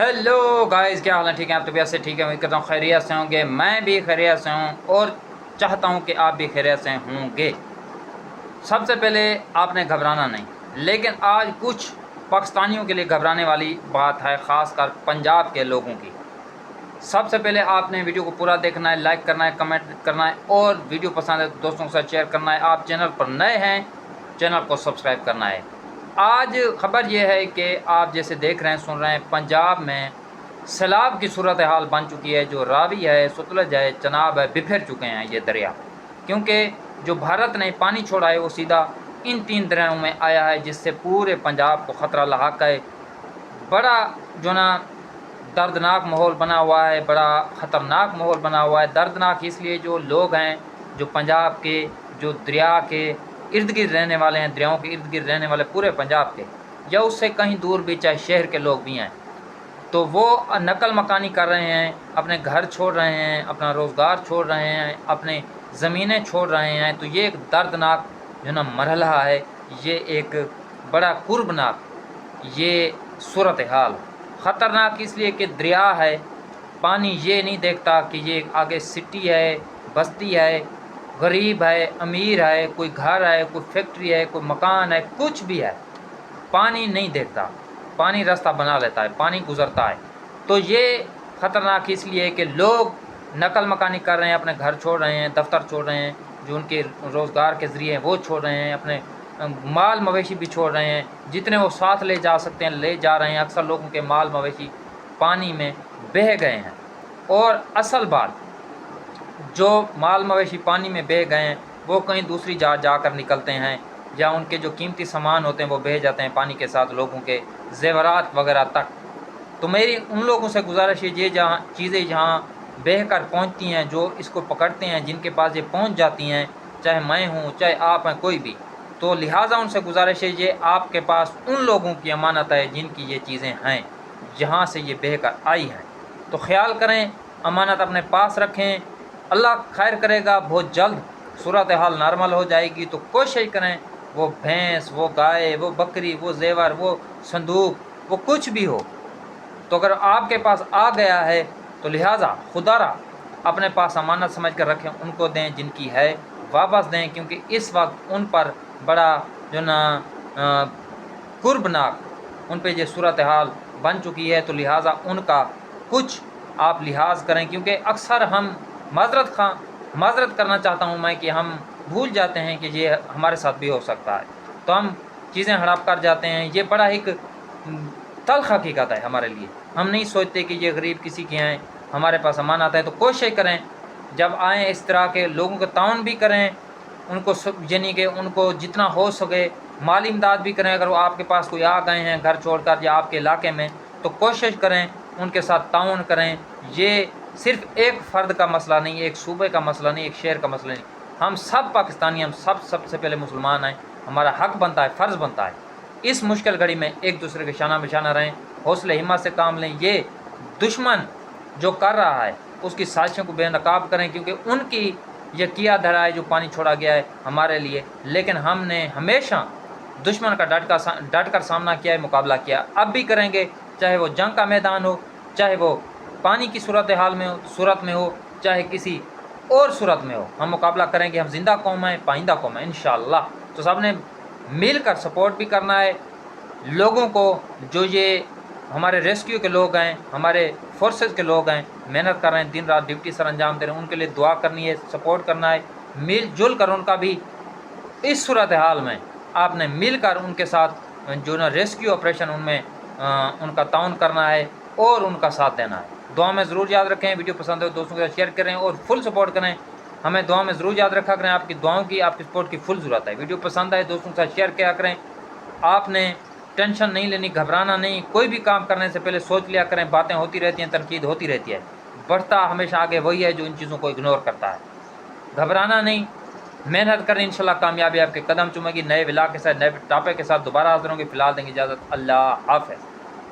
Hello guys, क्या हाल है? ठीक है? आप तबीयत से ठीक है? उम्मीद करता हूँ खैरियत से होंगे। मैं भी खैरियत से हूँ और चाहता हूँ कि आप भी खैरियत से होंगे। सबसे पहले आपने घबराना नहीं, लेकिन आज कुछ पाकिस्तानियों के लिए घबराने वाली बात है, ख़ासकर पंजाब के लोगों की। सबसे पहले आपने वीडियो को पूरा देखना है, लाइक करना है, कमेंट करना है और वीडियो पसंद है तो दोस्तों के साथ शेयर करना है। आप चैनल पर नए हैं, चैनल को सब्सक्राइब करना है। आज खबर यह है कि आप जैसे देख रहे हैं, सुन रहे हैं, पंजाब में सैलाब की सूरत हाल बन चुकी है। जो रावी है, सतलज है, चनाब है, बिखर चुके हैं ये दरिया, क्योंकि जो भारत ने पानी छोड़ा है वो सीधा इन तीन दरियाओं में आया है, जिससे पूरे पंजाब को ख़तरा लाक है। बड़ा जो ना दर्दनाक माहौल बना हुआ है, बड़ा ख़तरनाक माहौल बना हुआ है। दर्दनाक इसलिए जो लोग हैं, जो पंजाब के, जो दरिया के इर्द गिर्द रहने वाले हैं, दरियाओं के इर्द गिर्द रहने वाले पूरे पंजाब के, या उससे कहीं दूर भी, चाहे शहर के लोग भी हैं, तो वो नकल मकानी कर रहे हैं, अपने घर छोड़ रहे हैं, अपना रोज़गार छोड़ रहे हैं, अपने ज़मीनें छोड़ रहे हैं। तो ये एक दर्दनाक जो ना मरहला है, ये एक बड़ा कुर्बनाक ये सूरत हाल। ख़तरनाक इसलिए कि दरिया है, पानी ये नहीं देखता कि ये आगे सिटी है, बस्ती है, गरीब है, अमीर है, कोई घर है, कोई फैक्ट्री है, कोई मकान है, कुछ भी है, पानी नहीं देखता। पानी रास्ता बना लेता है, पानी गुज़रता है। तो ये ख़तरनाक इसलिए कि लोग नकल मकानी कर रहे हैं, अपने घर छोड़ रहे हैं, दफ्तर छोड़ रहे हैं, जो उनके रोज़गार के ज़रिए हैं वो छोड़ रहे हैं, अपने माल मवेशी भी छोड़ रहे हैं, जितने वो साथ ले जा सकते हैं ले जा रहे हैं। अक्सर लोगों के माल मवेशी पानी में बह गए हैं। और असल बात, जो माल मवेशी पानी में बह गए हैं वो कहीं दूसरी जाकर निकलते हैं, या उनके जो कीमती सामान होते हैं वो बह जाते हैं पानी के साथ, लोगों के ज़ेवरात वगैरह तक। तो मेरी उन लोगों से गुजारिश है, ये जहाँ चीज़ें जहाँ बह कर पहुँचती हैं, जो इसको पकड़ते हैं, जिनके पास ये पहुँच जाती हैं, चाहे मैं हूँ, चाहे आप हैं, कोई भी, तो लिहाजा उनसे गुजारिश है, ये आपके पास उन लोगों की अमानत है जिनकी ये चीज़ें हैं, जहाँ से ये बह कर आई हैं। तो ख्याल करें, अमानत अपने पास रखें, अल्लाह खैर करेगा। बहुत जल्द सूरत हाल नॉर्मल हो जाएगी। तो कोशिश करें, वो भैंस, वो गाय, वो बकरी, वो जेवर, वो संदूक, वो कुछ भी हो, तो अगर आपके पास आ गया है तो लिहाजा खुदारा अपने पास अमानत समझ कर रखें, उनको दें, जिनकी है वापस दें, क्योंकि इस वक्त उन पर बड़ा जो ना कुर्बनाक उन पे ये सूरत हाल बन चुकी है। तो लिहाजा उनका कुछ आप लिहाज करें, क्योंकि अक्सर हम माजरत करना चाहता हूँ मैं कि हम भूल जाते हैं कि ये हमारे साथ भी हो सकता है, तो हम चीज़ें हड़प कर जाते हैं। ये बड़ा एक तल्ख हकीकत है हमारे लिए। हम नहीं सोचते कि ये गरीब किसी के हैं, हमारे पास सामान आता है। तो कोशिश करें, जब आएँ इस तरह के लोगों का ताउन भी करें, उनको यानी कि उनको जितना हो सके माली इमदाद भी करें। अगर वो आपके पास कोई आ गए हैं घर छोड़कर या आपके इलाके में, तो कोशिश करें उनके साथ ताउन करें। ये सिर्फ़ एक फ़र्द का मसला नहीं, एक सूबे का मसला नहीं, एक शहर का मसला नहीं, हम सब पाकिस्तानी, हम सबसे पहले मुसलमान हैं। हमारा हक़ बनता है, फ़र्ज़ बनता है, इस मुश्किल घड़ी में एक दूसरे के शाना बिशाना रहें, हौसले हिम्मत से काम लें। ये दुश्मन जो कर रहा है उसकी साजिशों को बेनकाब करें, क्योंकि उनकी ये किया धरा है जो पानी छोड़ा गया है हमारे लिए, लेकिन हमने हमेशा दुश्मन का डट कर सामना किया है, मुकाबला किया, अब भी करेंगे। चाहे वो जंग का मैदान हो, चाहे वो पानी की सूरत में हो, चाहे किसी और सूरत में हो, हम मुकाबला करेंगे। हम जिंदा कौम हैं, पाइंदा कौम है इंशाअल्लाह। तो सब ने मिलकर सपोर्ट भी करना है लोगों को, जो ये हमारे रेस्क्यू के लोग हैं, हमारे फोर्सेस के लोग हैं, मेहनत कर रहे हैं, दिन रात ड्यूटी सर अंजाम दे रहे हैं, उनके लिए दुआ करनी है, सपोर्ट करना है। मिलजुल कर उनका भी इस सूरत हाल में आपने मिलकर उनके साथ जो ना रेस्क्यू ऑपरेशन उनमें उनका ताउन करना है और उनका साथ देना है। दुआ में ज़रूर याद रखें। वीडियो पसंद है तो दोस्तों के साथ शेयर करें और फुल सपोर्ट करें। हमें दुआ में ज़रूर याद रखा करें, आपकी दुआओं की, आपकी सपोर्ट की फुल ज़रूरत है। वीडियो पसंद आए दोस्तों के साथ शेयर किया करें। आपने टेंशन नहीं लेनी, घबराना नहीं। कोई भी काम करने से पहले सोच लिया करें, बातें होती रहती हैं, तनकीद होती रहती है, बढ़ता हमेशा आगे वही है जो इन चीज़ों को इग्नोर करता है। घबराना नहीं, मेहनत करें, इंशाल्लाह कामयाबी आपके कदम चूमेगी। नए विला के साथ, नए टापे के साथ दोबारा हाजिर होंगे। फिलहाल देंगे इजाज़त, अल्लाह हाफ़िज़।